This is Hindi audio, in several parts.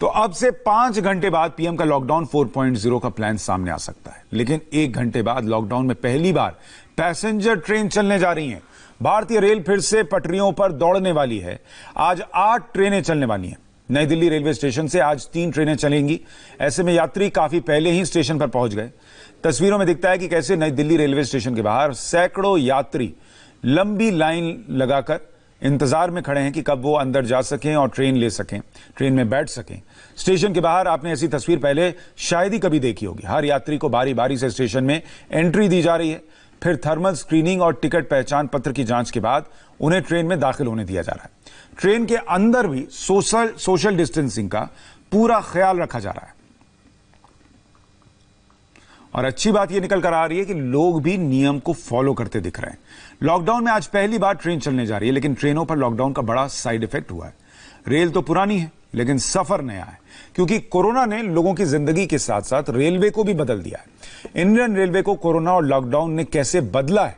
तो अब से 5 घंटे बाद पीएम का लॉकडाउन 4.0 का प्लान सामने आ सकता है, लेकिन 1 घंटे बाद लॉकडाउन में पहली बार पैसेंजर ट्रेन चलने जा रही हैं। भारतीय रेल फिर से पटरियों पर दौड़ने वाली है। आज 8 ट्रेनें चलने वाली हैं। नई दिल्ली रेलवे स्टेशन से आज 3 ट्रेनें चलेंगी। ऐसे में यात्री काफी पहले ही स्टेशन पर पहुंच गए। तस्वीरों में दिखता है कि कैसे नई दिल्ली रेलवे स्टेशन के बाहर सैकड़ों यात्री लंबी लाइन लगाकर इंतजार में खड़े हैं कि कब वो अंदर जा सकें और ट्रेन ले सकें, ट्रेन में बैठ सकें। स्टेशन के बाहर आपने ऐसी तस्वीर पहले शायद ही कभी देखी होगी। हर यात्री को बारी बारी से स्टेशन में एंट्री दी जा रही है, फिर थर्मल स्क्रीनिंग और टिकट पहचान पत्र की जांच के बाद उन्हें ट्रेन में दाखिल होने दिया जा रहा है। ट्रेन के अंदर भी सोशल डिस्टेंसिंग का पूरा ख्याल रखा जा रहा है। और अच्छी बात यह निकल कर आ रही है कि लोग भी नियम को फॉलो करते दिख रहे हैं। लॉकडाउन में आज पहली बार ट्रेन चलने जा रही है, लेकिन ट्रेनों पर लॉकडाउन का बड़ा साइड इफेक्ट हुआ है। रेल तो पुरानी है, लेकिन सफर नया है, क्योंकि कोरोना ने लोगों की जिंदगी के साथ साथ रेलवे को भी बदल दिया है। इंडियन रेलवे को कोरोना और लॉकडाउन ने कैसे बदला है,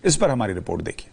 इस पर हमारी रिपोर्ट देखिए।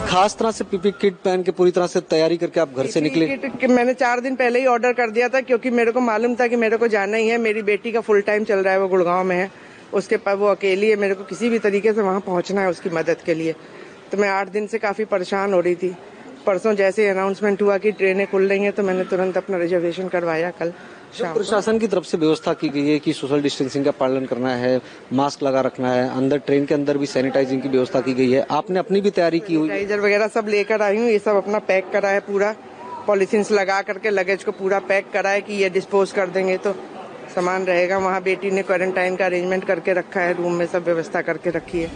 खास तरह से पीपी किट पहन के पूरी तरह से तैयारी करके आप घर से निकले? मैंने 4 दिन पहले ही ऑर्डर कर दिया था, क्योंकि मेरे को मालूम था कि मेरे को जाना ही है। मेरी बेटी का फुल टाइम चल रहा है, वो गुड़गांव में है, उसके पास वो अकेली है। मेरे को किसी भी तरीके से वहाँ पहुँचना है उसकी मदद के लिए। तो मैं 8 दिन से काफी परेशान हो रही थी। परसों जैसे अनाउंसमेंट हुआ कि ट्रेनें खुल रही हैं, तो मैंने तुरंत अपना रिजर्वेशन करवाया कल शाम। प्रशासन की तरफ से व्यवस्था की गई है कि सोशल डिस्टेंसिंग का पालन करना है, मास्क लगा रखना है, अंदर ट्रेन के अंदर भी सैनिटाइजिंग की व्यवस्था की गई है। आपने अपनी भी तैयारी की हुई? सैनिटाइजर वगैरह सब लेकर आई हूँ। ये सब अपना पैक करा है, पूरा पॉलिथीन्स लगा करके लगेज को पूरा पैक करा है कि ये डिस्पोज कर देंगे तो सामान रहेगा। वहाँ बेटी ने क्वारंटाइन का अरेंजमेंट करके रखा है, रूम में सब व्यवस्था करके रखी है।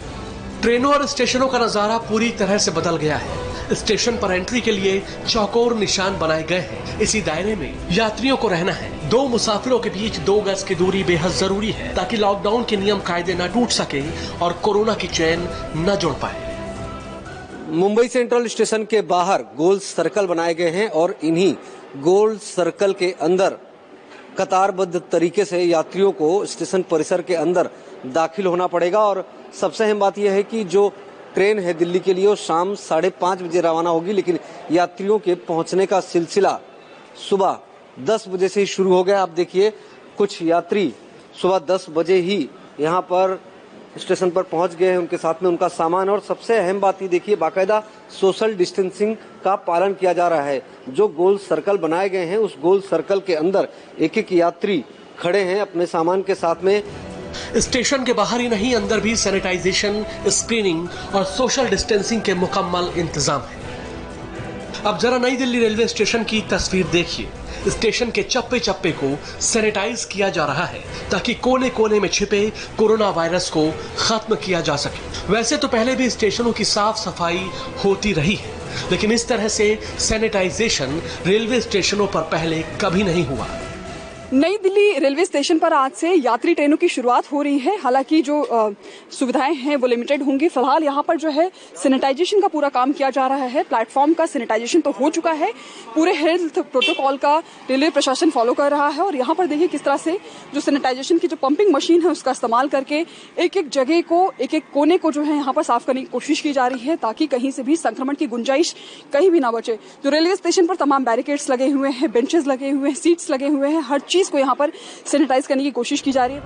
ट्रेनों और स्टेशनों का नजारा पूरी तरह से बदल गया है। स्टेशन पर एंट्री के लिए चौकोर निशान बनाए गए हैं। इसी दायरे में यात्रियों को रहना है। 2 मुसाफिरों के बीच 2 गज की दूरी बेहद जरूरी है, ताकि लॉकडाउन के नियम कायदे न टूट सके और कोरोना की चेन न जुड़ पाए। मुंबई सेंट्रल स्टेशन के बाहर गोल सर्कल बनाए गए हैं और इन्हीं गोल सर्कल के अंदर कतारबद्ध तरीके से यात्रियों को स्टेशन परिसर के अंदर दाखिल होना पड़ेगा। और सबसे अहम बात यह है कि जो ट्रेन है दिल्ली के लिए वो शाम 5:30 बजे रवाना होगी, लेकिन यात्रियों के पहुंचने का सिलसिला सुबह 10 बजे से ही शुरू हो गया। आप देखिए, कुछ यात्री सुबह 10 बजे ही यहाँ पर स्टेशन पर पहुंच गए हैं, उनके साथ में उनका सामान। और सबसे अहम बात ये देखिए, बाकायदा सोशल डिस्टेंसिंग का पालन किया जा रहा है। जो गोल सर्कल बनाए गए हैं, उस गोल सर्कल के अंदर एक एक यात्री खड़े हैं अपने सामान के साथ में। स्टेशन के बाहर ही नहीं, अंदर भी सैनिटाइजेशन, स्क्रीनिंग और सोशल डिस्टेंसिंग के मुकम्मल इंतजाम है। अब जरा नई दिल्ली रेलवे स्टेशन की तस्वीर देखिए। स्टेशन के चप्पे चप्पे को सैनिटाइज किया जा रहा है, ताकि कोने कोने में छिपे कोरोना वायरस को खत्म किया जा सके। वैसे तो पहले भी स्टेशनों की साफ सफाई होती रही है, लेकिन इस तरह से सैनिटाइजेशन रेलवे स्टेशनों पर पहले कभी नहीं हुआ। नई दिल्ली रेलवे स्टेशन पर आज से यात्री ट्रेनों की शुरुआत हो रही है। हालांकि जो सुविधाएं हैं वो लिमिटेड होंगी। फिलहाल यहाँ पर जो है सैनिटाइजेशन का पूरा काम किया जा रहा है। प्लेटफॉर्म का सैनिटाइजेशन तो हो चुका है, पूरे हेल्थ प्रोटोकॉल का रेलवे प्रशासन फॉलो कर रहा है। और यहाँ पर देखिए किस तरह से जो सैनिटाइजेशन की जो पंपिंग मशीन है उसका इस्तेमाल करके एक एक जगह को, एक एक कोने को जो है यहाँ पर साफ करने की कोशिश की जा रही है, ताकि कहीं से भी संक्रमण की गुंजाइश कहीं भी ना बचे। जो रेलवे स्टेशन पर तमाम बैरिकेड्स लगे हुए हैं, बेंचेस लगे हुए हैं, सीट्स लगे हुए हैं, हर चीज को यहाँ पर सैनिटाइज करने की कोशिश की जा रही है।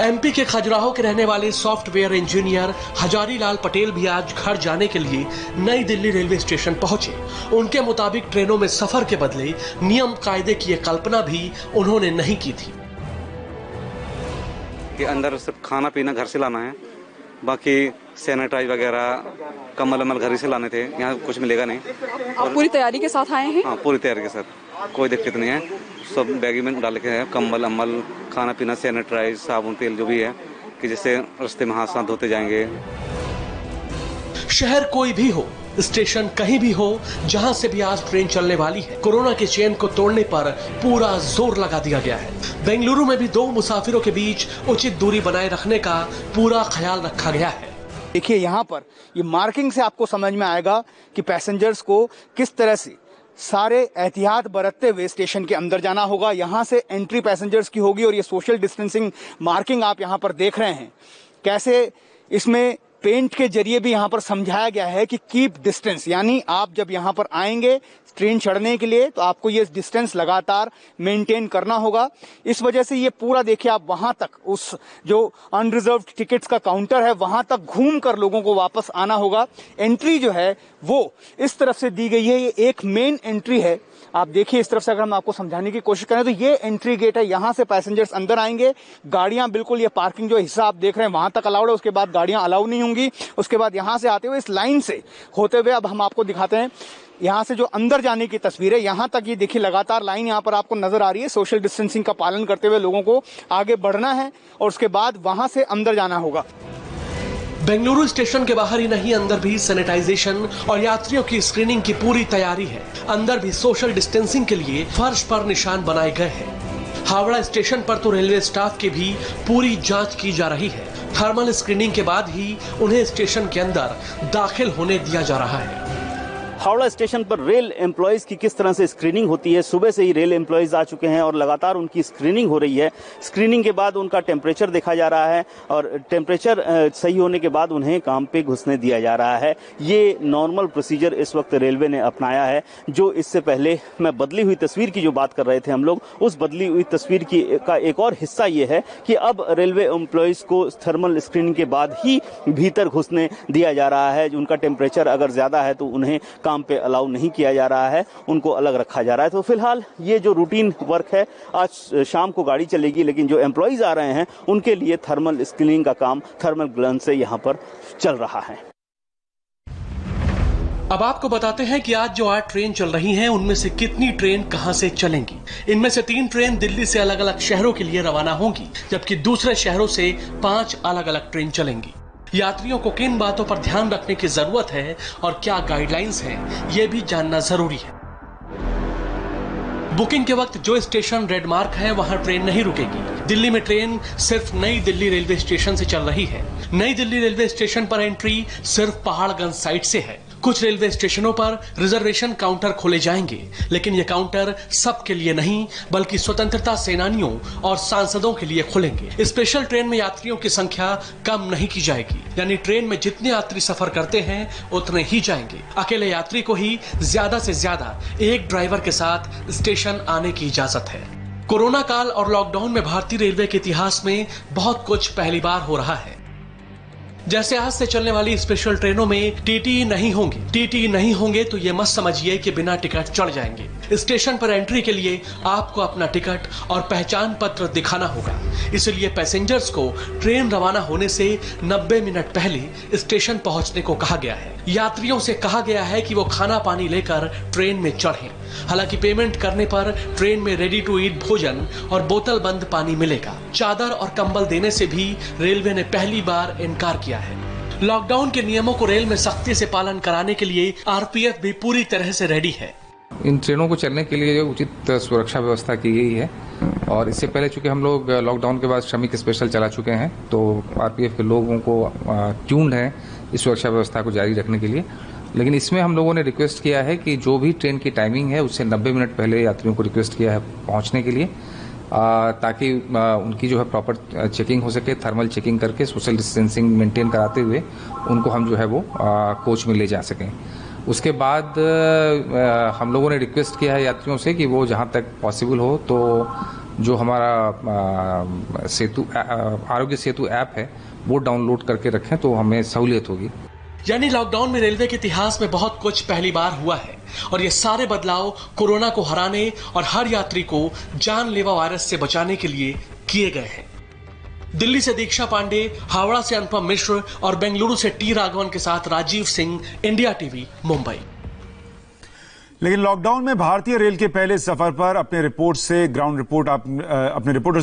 एमपी के खजुराहो के रहने वाले सॉफ्टवेयर इंजीनियर हजारी लाल पटेल भी आज घर जाने के लिए नई दिल्ली रेलवे स्टेशन पहुंचे। उनके मुताबिक ट्रेनों में सफर के बदले नियम कायदे की कल्पना भी उन्होंने नहीं की थी। कि अंदर सिर्फ खाना पीना घर से लाना है, बाकी सैनिटाइज वगैरह कम्बल घर से लाने थे, यहाँ कुछ मिलेगा नहीं। आप पूरी तैयारी के साथ आए हैं? हाँ, पूरी तैयारी के साथ, कोई दिक्कत नहीं है। सब बैग में डाल के है, कम्बल अम्बल खाना पीना सैनिटाइज साबुन तेल जो भी है, कि जैसे रास्ते में हाथ साथ धोते जाएंगे। शहर कोई भी हो, स्टेशन कहीं भी हो, जहां से भी आज ट्रेन चलने वाली है, कोरोना के चेन को तोड़ने पर पूरा जोर लगा दिया गया है। बेंगलुरु में भी दो मुसाफिरों के बीच उचित दूरी बनाए रखने का पूरा ख्याल रखा गया है। देखिए यहाँ पर ये मार्किंग से आपको समझ में आएगा कि पैसेंजर्स को किस तरह से सारे एहतियात बरतते हुए स्टेशन के अंदर जाना होगा। यहाँ से एंट्री पैसेंजर्स की होगी और ये सोशल डिस्टेंसिंग मार्किंग आप यहाँ पर देख रहे हैं, कैसे इसमें पेंट के जरिए भी यहाँ पर समझाया गया है कि कीप डिस्टेंस, यानी आप जब यहाँ पर आएंगे ट्रेन चढ़ने के लिए तो आपको ये डिस्टेंस लगातार मेंटेन करना होगा। इस वजह से ये पूरा देखिए आप वहां तक उस जो अनरिजर्व्ड टिकट्स का काउंटर है वहां तक घूम कर लोगों को वापस आना होगा। एंट्री जो है वो इस तरफ से दी गई है, ये एक मेन एंट्री है। आप देखिए इस तरफ से अगर हम आपको समझाने की कोशिश करें तो ये एंट्री गेट है, यहाँ से पैसेंजर्स अंदर आएंगे। गाड़ियां बिल्कुल ये पार्किंग जो हिस्सा आप देख रहे हैं वहां तक अलाउड है, उसके बाद गाड़ियां अलाउ नहीं होंगी। उसके बाद यहाँ से आते हुए इस लाइन से होते हुए अब हम आपको दिखाते हैं यहाँ से जो अंदर जाने की तस्वीर है। यहाँ तक ये देखिए लगातार लाइन यहाँ पर आपको नजर आ रही है। सोशल डिस्टेंसिंग का पालन करते हुए लोगों को आगे बढ़ना है और उसके बाद वहां से अंदर जाना होगा। बेंगलुरु स्टेशन के बाहर ही नहीं, अंदर भी सैनिटाइजेशन और यात्रियों की स्क्रीनिंग की पूरी तैयारी है। अंदर भी सोशल डिस्टेंसिंग के लिए फर्श पर निशान बनाए गए हैं। हावड़ा स्टेशन पर तो रेलवे स्टाफ की भी पूरी जांच की जा रही है। थर्मल स्क्रीनिंग के बाद ही उन्हें स्टेशन के अंदर दाखिल होने दिया जा रहा है। हावड़ा स्टेशन पर रेल एम्प्लॉयज की किस तरह से स्क्रीनिंग होती है। सुबह से ही रेल एम्प्लॉयज आ चुके हैं और लगातार उनकी स्क्रीनिंग हो रही है। स्क्रीनिंग के बाद उनका टेम्परेचर देखा जा रहा है और टेम्परेचर सही होने के बाद उन्हें काम पे घुसने दिया जा रहा है। ये नॉर्मल प्रोसीजर इस वक्त रेलवे ने अपनाया है। जो इससे पहले मैं बदली हुई तस्वीर की जो बात कर रहे थे हम लोग, उस बदली हुई तस्वीर का एक और हिस्सा ये है कि अब रेलवे एम्प्लॉयज को थर्मल स्क्रीनिंग के बाद ही भीतर घुसने दिया जा रहा है। उनका टेम्परेचर अगर ज्यादा है तो उन्हें काम पे अलाउ नहीं किया जा रहा है, उनको अलग रखा जा रहा है। तो फिलहाल ये जो रूटीन वर्क है, आज शाम को गाड़ी चलेगी, लेकिन जो एम्प्लॉयज आ रहे हैं उनके लिए थर्मल स्क्रीनिंग का काम थर्मल गन से यहाँ पर चल रहा है। अब आपको बताते हैं कि आज जो 8 ट्रेन चल रही हैं उनमें से कितनी ट्रेन कहां से चलेंगी। इनमें से 3 ट्रेन दिल्ली से अलग अलग शहरों के लिए रवाना होंगी, जबकि दूसरे शहरों से 5 अलग अलग ट्रेन चलेंगी। यात्रियों को किन बातों पर ध्यान रखने की जरूरत है और क्या गाइडलाइंस हैं, ये भी जानना जरूरी है। बुकिंग के वक्त जो स्टेशन रेड मार्क है वहां ट्रेन नहीं रुकेगी। दिल्ली में ट्रेन सिर्फ नई दिल्ली रेलवे स्टेशन से चल रही है। नई दिल्ली रेलवे स्टेशन पर एंट्री सिर्फ पहाड़गंज साइड से है। कुछ रेलवे स्टेशनों पर रिजर्वेशन काउंटर खोले जाएंगे, लेकिन ये काउंटर सबके लिए नहीं बल्कि स्वतंत्रता सेनानियों और सांसदों के लिए खुलेंगे। स्पेशल ट्रेन में यात्रियों की संख्या कम नहीं की जाएगी, यानी ट्रेन में जितने यात्री सफर करते हैं उतने ही जाएंगे। अकेले यात्री को ही ज्यादा से ज्यादा एक ड्राइवर के साथ स्टेशन आने की इजाजत है। कोरोना काल और लॉकडाउन में भारतीय रेलवे के इतिहास में बहुत कुछ पहली बार हो रहा है। जैसे आज से चलने वाली स्पेशल ट्रेनों में टीटी नहीं होंगे। टीटी नहीं होंगे तो ये मत समझिए कि बिना टिकट चढ़ जाएंगे। स्टेशन पर एंट्री के लिए आपको अपना टिकट और पहचान पत्र दिखाना होगा। इसलिए पैसेंजर्स को ट्रेन रवाना होने से 90 मिनट पहले स्टेशन पहुंचने को कहा गया है। यात्रियों से कहा गया है कि वो खाना पानी लेकर ट्रेन में चढ़ें। हालांकि पेमेंट करने पर ट्रेन में रेडी टू ईट भोजन और बोतल बंद पानी मिलेगा। चादर और कंबल देने से भी रेलवे ने पहली बार इनकार किया है। लॉकडाउन के नियमों को रेल में सख्ती से पालन कराने के लिए आरपीएफ भी पूरी तरह से रेडी है। इन ट्रेनों को चलने के लिए उचित सुरक्षा व्यवस्था की गई है और इससे पहले चूंकि हम लोग लॉकडाउन के बाद श्रमिक स्पेशल चला चुके हैं तो आरपीएफ के लोगों को ट्यून्ड है इस सुरक्षा व्यवस्था को जारी रखने के लिए। लेकिन इसमें हम लोगों ने रिक्वेस्ट किया है कि जो भी ट्रेन की टाइमिंग है उससे 90 मिनट पहले यात्रियों को रिक्वेस्ट किया है पहुंचने के लिए, ताकि उनकी जो है प्रॉपर चेकिंग हो सके, थर्मल चेकिंग करके सोशल डिस्टेंसिंग मेंटेन कराते हुए उनको हम जो है वो कोच में ले जा सकें। उसके बाद हम लोगों ने रिक्वेस्ट किया है यात्रियों से कि वो जहां तक पॉसिबल हो तो जो हमारा सेतु आरोग्य सेतु ऐप है वो डाउनलोड करके रखें तो हमें सहूलियत होगी। यानी लॉकडाउन में रेलवे के इतिहास में बहुत कुछ पहली बार हुआ है और ये सारे बदलाव कोरोना को हराने और हर यात्री को जानलेवा वायरस से बचाने के लिए किए गए हैं। दिल्ली से दीक्षा पांडे, हावड़ा से अनुपम मिश्र और बेंगलुरु से टी राघवन के साथ राजीव सिंह, इंडिया टीवी, मुंबई। लेकिन लॉकडाउन में भारतीय रेल के पहले सफर पर अपने रिपोर्टर से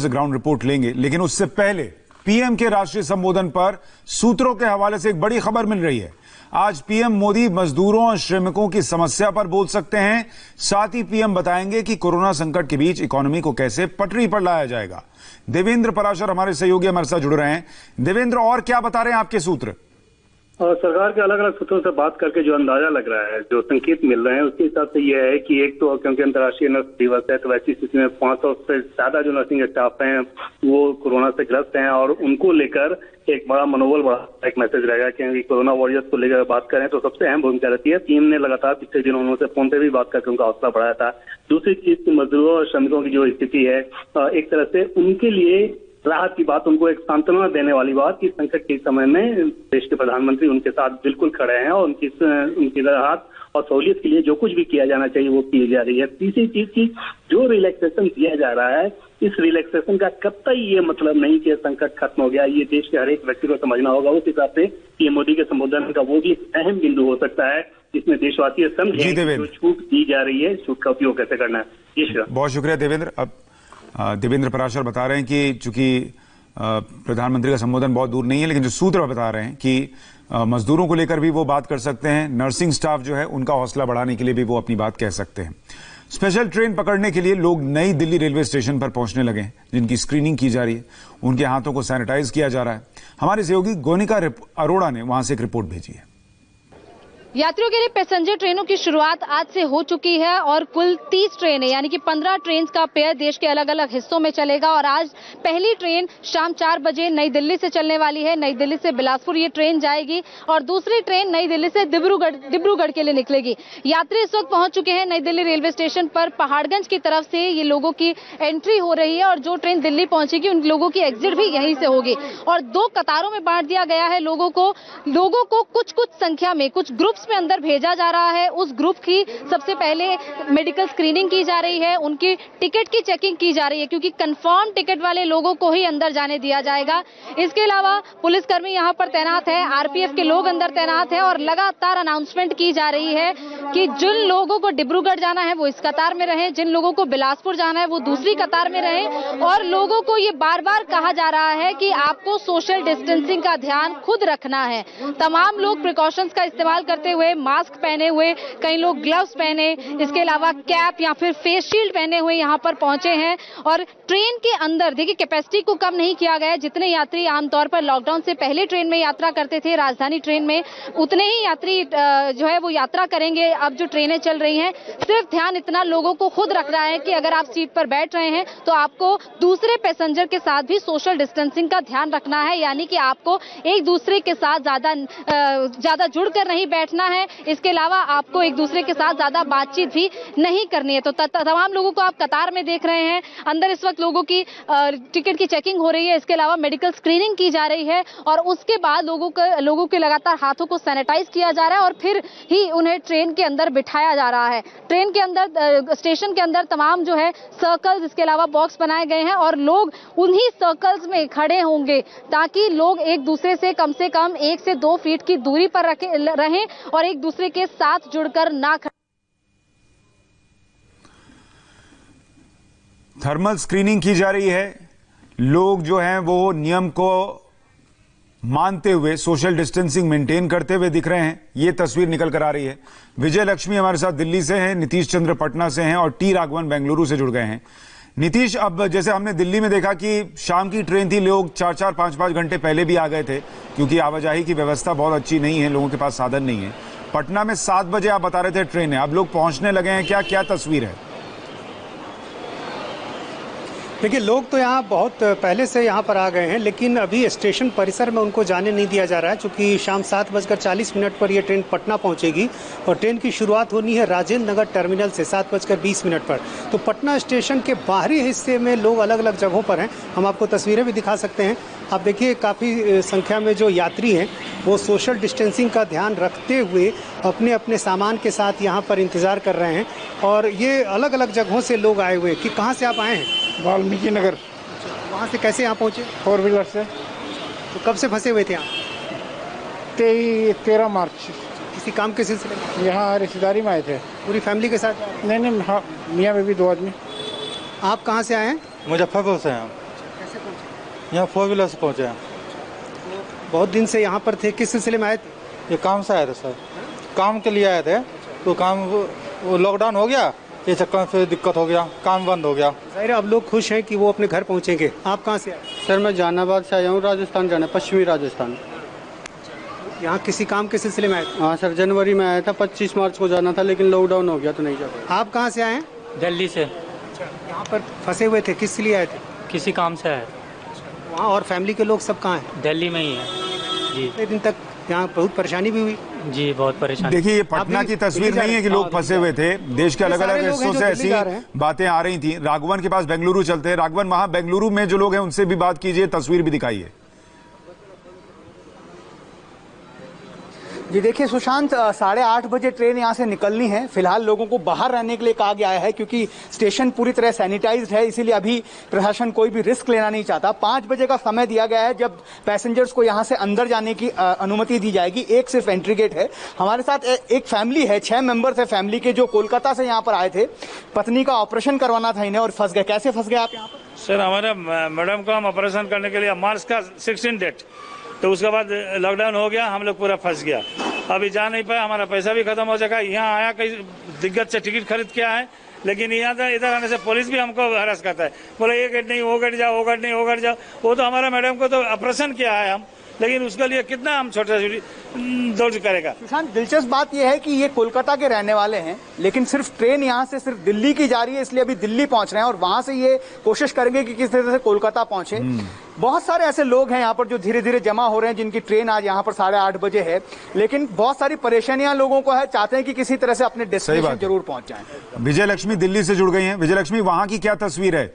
ग्राउंड रिपोर्ट लेंगे, लेकिन उससे पहले पीएम के राष्ट्रीय संबोधन पर सूत्रों के हवाले से एक बड़ी खबर मिल रही है। आज पीएम मोदी मजदूरों और श्रमिकों की समस्या पर बोल सकते हैं। साथ ही पीएम बताएंगे कि कोरोना संकट के बीच इकोनॉमी को कैसे पटरी पर लाया जाएगा। देवेंद्र पराशर हमारे सहयोगी हमारे साथ जुड़ रहे हैं। देवेंद्र, और क्या बता रहे हैं आपके सूत्र? सरकार के अलग अलग सूत्रों से बात करके जो अंदाजा लग रहा है, जो संकेत मिल रहे हैं, उसके हिसाब से यह है कि एक तो क्योंकि अंतर्राष्ट्रीय नर्स दिवस है तो वैसी स्थिति में 500 से ज्यादा जो नर्सिंग स्टाफ हैं वो कोरोना से ग्रस्त हैं और उनको लेकर एक बड़ा मनोबल बढ़ा एक मैसेज रहेगा। क्योंकि कोरोना वॉरियर्स को लेकर बात करें तो सबसे अहम भूमिका रहती है। टीम ने लगातार पिछले दिनों उनसे फोन पे भी बात करके उनका हौसला बढ़ाया था। दूसरी चीज मजदूरों और श्रमिकों की जो स्थिति है, एक तरह से उनके लिए राहत की बात, उनको एक सांत्वना देने वाली बात कि संकट के समय में देश के प्रधानमंत्री उनके साथ बिल्कुल खड़े हैं और उनकी राहत और सहूलियत के लिए जो कुछ भी किया जाना चाहिए वो की जा रही है। तीसरी चीज की जो रिलैक्सेशन दिया जा रहा है, इस रिलैक्सेशन का कतई ये मतलब नहीं कि संकट खत्म हो गया। ये देश के हर एक व्यक्ति को समझना होगा। उस हिसाब से पीएम मोदी के संबोधन का वो भी अहम बिंदु हो सकता है जिसमें देशवासी समझे जो छूट दी जा रही है, छूट का उपयोग कैसे करना है। बहुत शुक्रिया देवेंद्र। अब देवेंद्र पराशर बता रहे हैं कि चूंकि प्रधानमंत्री का संबोधन बहुत दूर नहीं है, लेकिन जो सूत्र बता रहे हैं कि मजदूरों को लेकर भी वो बात कर सकते हैं, नर्सिंग स्टाफ जो है उनका हौसला बढ़ाने के लिए भी वो अपनी बात कह सकते हैं। स्पेशल ट्रेन पकड़ने के लिए लोग नई दिल्ली रेलवे स्टेशन पर पहुंचने लगे हैं, जिनकी स्क्रीनिंग की जा रही है, उनके हाथों को सैनिटाइज किया जा रहा है। हमारे सहयोगी गोनिका अरोड़ा ने वहां से एक रिपोर्ट भेजी है। यात्रियों के लिए पैसेंजर ट्रेनों की शुरुआत आज से हो चुकी है और कुल 30 ट्रेनें यानी कि 15 ट्रेन का पेयर देश के अलग अलग हिस्सों में चलेगा और आज पहली ट्रेन शाम 4 बजे नई दिल्ली से चलने वाली है। नई दिल्ली से बिलासपुर ये ट्रेन जाएगी और दूसरी ट्रेन नई दिल्ली से डिब्रूगढ़ के लिए निकलेगी। यात्री इस वक्त पहुंच चुके हैं नई दिल्ली रेलवे स्टेशन पर। पहाड़गंज की तरफ से ये लोगों की एंट्री हो रही है और जो ट्रेन दिल्ली पहुंचेगी उन लोगों की एग्जिट भी यहीं से होगी और 2 कतारों में बांट दिया गया है लोगों को कुछ संख्या में कुछ ग्रुप में अंदर भेजा जा रहा है। उस ग्रुप की सबसे पहले मेडिकल स्क्रीनिंग की जा रही है, उनकी टिकट की चेकिंग की जा रही है क्योंकि कंफर्म टिकट वाले लोगों को ही अंदर जाने दिया जाएगा। इसके अलावा पुलिसकर्मी यहां पर तैनात है, आरपीएफ के लोग अंदर तैनात है और लगातार अनाउंसमेंट की जा रही है कि जिन लोगों को डिब्रूगढ़ जाना है वो इस कतार में रहें, जिन लोगों को बिलासपुर जाना है वो दूसरी कतार में रहें और लोगों को ये बार बार कहा जा रहा है कि आपको सोशल डिस्टेंसिंग का ध्यान खुद रखना है। तमाम लोग प्रिकॉशंस का इस्तेमाल करते हुए मास्क पहने हुए, कई लोग ग्लव्स पहने, इसके अलावा कैप या फिर फेस शील्ड पहने हुए यहां पर पहुंचे हैं और ट्रेन के अंदर देखिए कैपेसिटी को कम नहीं किया गया। जितने यात्री आमतौर पर लॉकडाउन से पहले ट्रेन में यात्रा करते थे राजधानी ट्रेन में, उतने ही यात्री जो है वो यात्रा करेंगे। अब जो ट्रेनें चल रही हैं सिर्फ ध्यान इतना लोगों को खुद रखना है कि अगर आप सीट पर बैठ रहे हैं तो आपको दूसरे पैसेंजर के साथ भी सोशल डिस्टेंसिंग का ध्यान रखना है, यानी कि आपको एक दूसरे के साथ ज्यादा जुड़कर नहीं बैठना है। इसके अलावा आपको एक दूसरे के साथ ज्यादा बातचीत भी नहीं करनी है। तो तमाम लोगों को आप कतार में देख रहे हैं। अंदर इस वक्त लोगों की टिकट की चेकिंग हो रही है, इसके अलावा मेडिकल स्क्रीनिंग की जा रही है और उसके बाद लोगों के लगातार हाथों को सैनिटाइज किया जा रहा है और फिर ही उन्हें ट्रेन के अंदर बिठाया जा रहा है। ट्रेन के अंदर स्टेशन के अंदर तमाम जो है सर्कल्स, इसके अलावा बॉक्स बनाए गए हैं और लोग उन्हीं सर्कल्स में खड़े होंगे ताकि लोग एक दूसरे से कम 1 से 2 फीट की दूरी पर रहें और एक दूसरे के साथ जुड़कर ना। थर्मल स्क्रीनिंग की जा रही है। लोग जो हैं वो नियम को मानते हुए सोशल डिस्टेंसिंग मेंटेन करते हुए दिख रहे हैं। ये तस्वीर निकल कर आ रही है। विजय लक्ष्मी हमारे साथ दिल्ली से हैं, नीतीश चंद्र पटना से हैं और टी राघवन बेंगलुरु से जुड़ गए हैं। नीतीश, अब जैसे हमने दिल्ली में देखा कि शाम की ट्रेन थी, लोग 4-4, 5-5 घंटे पहले भी आ गए थे क्योंकि आवाजाही की व्यवस्था बहुत अच्छी नहीं है, लोगों के पास साधन नहीं है। पटना में 7 बजे आप बता रहे थे ट्रेन है, अब लोग पहुंचने लगे हैं, क्या तस्वीर है? देखिए, लोग तो यहाँ बहुत पहले से यहाँ पर आ गए हैं, लेकिन अभी स्टेशन परिसर में उनको जाने नहीं दिया जा रहा है, क्योंकि शाम 7:40 पर ये ट्रेन पटना पहुँचेगी और ट्रेन की शुरुआत होनी है राजेंद्र नगर टर्मिनल से 7:20 पर। तो पटना स्टेशन के बाहरी हिस्से में लोग अलग अलग जगहों पर हैं। हम आपको तस्वीरें भी दिखा सकते हैं। आप देखिए, काफ़ी संख्या में जो यात्री हैं वो सोशल डिस्टेंसिंग का ध्यान रखते हुए अपने अपने सामान के साथ यहाँ पर इंतज़ार कर रहे हैं। और ये अलग अलग जगहों से लोग आए हुए हैं। कि कहाँ से आप आए हैं? वाल्मीकि नगर। वहाँ से कैसे यहाँ पहुँचे? 4 व्हीलर से। तो कब से फंसे हुए थे यहाँ? 13 मार्च। किसी काम के सिलसिले में? यहाँ रिश्तेदारी में आए थे। पूरी फैमिली के साथ? नहीं, हाँ, मियाँ बीवी 2 आदमी। आप कहाँ से आए हैं? मुजफ्फरपुर से हैं। कैसे पहुँचे? यहाँ 4 व्हीलर से पहुँचे हैं। बहुत दिन से यहाँ पर थे, किस सिलसिले में आए थे? ये काम से आए थे सर, काम के लिए आए थे। तो काम वो लॉकडाउन हो गया, ये चक्कर से दिक्कत हो गया, काम बंद हो गया। जाहिर है अब लोग खुश हैं कि वो अपने घर पहुँचेंगे। आप कहाँ से आए? सर मैं जहानाबाद से आया हूँ, राजस्थान जाना, पश्चिमी राजस्थान। यहाँ किसी काम के सिलसिले में आए? हाँ सर, जनवरी में आया था, 25 मार्च को जाना था, लेकिन लॉकडाउन हो गया तो नहीं जा पाया। आप कहाँ से आए हैं? दिल्ली से। यहाँ पर फंसे हुए थे, किस लिए आए थे? किसी काम से आए। वहाँ और फैमिली के लोग सब कहाँ हैं? दिल्ली में ही है जी। कितने दिन तक यहाँ बहुत परेशानी भी हुई? जी, बहुत परेशानी। देखिए, ये पटना की तस्वीर नहीं है कि लोग फंसे हुए थे, देश के अलग अलग हिस्सों से ऐसी बातें आ रही थी। राघवन के पास बेंगलुरु चलते हैं। राघवन, वहां बेंगलुरु में जो लोग हैं उनसे भी बात कीजिए, तस्वीर भी दिखाइए। जी देखिए सुशांत, 8:30 बजे ट्रेन यहाँ से निकलनी है। फिलहाल लोगों को बाहर रहने के लिए कहा गया है क्योंकि स्टेशन पूरी तरह सैनिटाइज्ड है, इसीलिए अभी प्रशासन कोई भी रिस्क लेना नहीं चाहता। 5 बजे का समय दिया गया है जब पैसेंजर्स को यहाँ से अंदर जाने की अनुमति दी जाएगी। एक सिर्फ एंट्री गेट है। हमारे साथ एक फैमिली है, 6 मेंबर्स है फैमिली के, जो कोलकाता से यहाँ पर आए थे। पत्नी का ऑपरेशन करवाना था इन्हें और फंस गए। कैसे फंस गए आप यहाँ पर? सर, हमारे मैडम को हम ऑपरेशन करने के लिए मार्च का 16 डेट, तो उसके बाद लॉकडाउन हो गया, हम लोग पूरा फंस गया। अभी जा नहीं पाया, हमारा पैसा भी खत्म हो चुका। यहाँ आया, कई दिक्कत से टिकट खरीद के आए, लेकिन यहाँ इधर आने से पुलिस भी हमको हरास करता है। बोले ये गेट नहीं, वो गेट जाओ, वो गेट नहीं, वो गेट जाओ। वो तो हमारा मैडम को तो ऑपरेशन किया है हम, लेकिन उसके लिए कितना हम छोटा दौड़ करेगा। सुशांत, दिलचस्प बात यह है कि ये कोलकाता के रहने वाले हैं, लेकिन सिर्फ ट्रेन यहाँ से सिर्फ दिल्ली की जा रही है, इसलिए अभी दिल्ली पहुंच रहे हैं और वहां से ये कोशिश करेंगे कि किस तरह से कोलकाता पहुंचे। बहुत सारे ऐसे लोग हैं यहाँ पर जो धीरे धीरे जमा हो रहे हैं, जिनकी ट्रेन आज यहाँ पर 8:30 बजे है, लेकिन बहुत सारी परेशानियां लोगों को है, चाहते हैं कि किसी तरह से अपने डेस्टिनेशन जरूर पहुंच जाएं। विजय लक्ष्मी दिल्ली से जुड़ गई हैं। विजय लक्ष्मी, वहां की क्या तस्वीर है?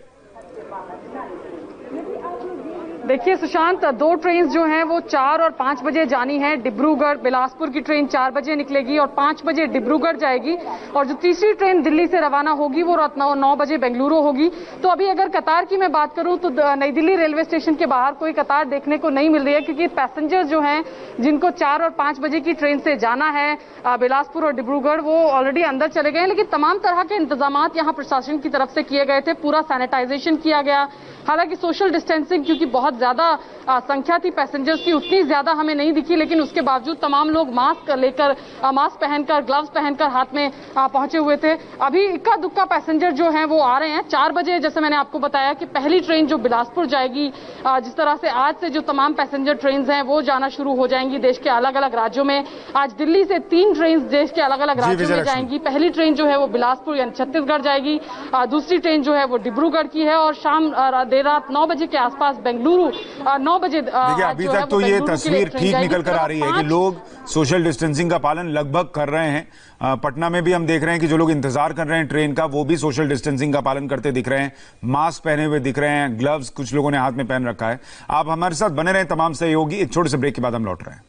देखिए सुशांत, 2 ट्रेन जो हैं वो 4 और 5 बजे जानी है। डिब्रूगढ़ बिलासपुर की ट्रेन 4 बजे निकलेगी और 5 बजे डिब्रूगढ़ जाएगी, और जो तीसरी ट्रेन दिल्ली से रवाना होगी वो रात 9 बजे बेंगलुरु होगी। तो अभी अगर कतार की मैं बात करूं तो नई दिल्ली रेलवे स्टेशन के बाहर कोई कतार देखने को नहीं मिल रही है, क्योंकि पैसेंजर जो हैं जिनको 4 और 5 बजे की ट्रेन से जाना है बिलासपुर और डिब्रूगढ़, वो ऑलरेडी अंदर चले गए हैं। लेकिन तमाम तरह के इंतजाम यहाँ प्रशासन की तरफ से किए गए थे। पूरा सैनिटाइजेशन किया गया। हालांकि सोशल डिस्टेंसिंग, क्योंकि बहुत ज्यादा संख्या थी पैसेंजर्स की, उतनी ज्यादा हमें नहीं दिखी, लेकिन उसके बावजूद तमाम लोग मास्क पहनकर, ग्लव्स पहनकर हाथ में पहुंचे हुए थे। अभी इक्का दुक्का पैसेंजर जो हैं वो आ रहे हैं। 4 बजे जैसे मैंने आपको बताया कि पहली ट्रेन जो बिलासपुर जाएगी, जिस तरह से आज से जो तमाम पैसेंजर ट्रेन हैं वो जाना शुरू हो जाएंगी देश के अलग अलग राज्यों में। आज दिल्ली से 3 ट्रेन देश के अलग अलग राज्यों में जाएंगी। पहली ट्रेन जो है वो बिलासपुर यानी छत्तीसगढ़ जाएगी, दूसरी ट्रेन जो है वो डिब्रूगढ़ की है, और शाम देर रात 9 बजे के आसपास बेंगलुरु 9 बजे। देखिए, अभी तक तो ये तस्वीर ठीक निकल कर आ रही है कि लोग सोशल डिस्टेंसिंग का पालन लगभग कर रहे हैं। पटना में भी हम देख रहे हैं कि जो लोग इंतजार कर रहे हैं ट्रेन का, वो भी सोशल डिस्टेंसिंग का पालन करते दिख रहे हैं, मास्क पहने हुए दिख रहे हैं, ग्लव्स कुछ लोगों ने हाथ में पहन रखा है। आप हमारे साथ बने रहें तमाम सहयोगी। एक छोटे से ब्रेक के बाद हम लौट रहे हैं।